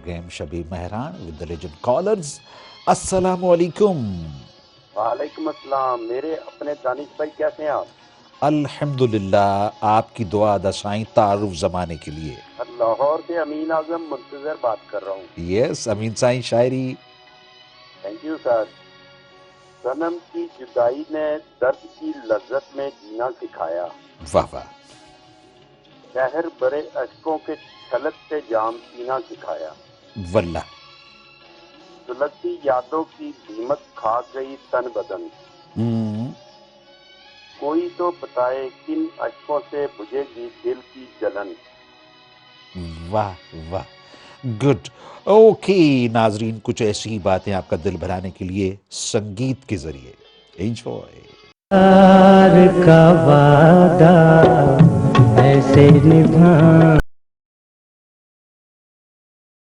Programme Shabi Mehran with the legend callers. अस्सलामु अलैकुम। वालेकुम अस्सलाम। मेरे अपने दानिश भाई, कैसे हैं आप? अल्हम्दुलिल्लाह, आपकी दुआ दशाएं तारुफ जमाने के लिए। लाहौर से अमीन आजम मुंतजर बात कर रहा हूँ। यस अमीन साईं शायरी। Thank you sir. सनम की जुदाई ने दर्द की लज्जत में जीना सिखाया। वाह वाह। शहर बड़े अशकों के छलक से जाम पीना सिखाया। वल्लाह। सुलगती यादों की दीमक खा गई तन बदन। हम्म, कोई तो बताए किन अशकों से बुझेगी दिल की जलन। वाह वाह। गुड। ओके नाजरीन, कुछ ऐसी ही बातें आपका दिल भराने के लिए संगीत के जरिए। एंजॉय। प्यार का वादा ऐसे निभा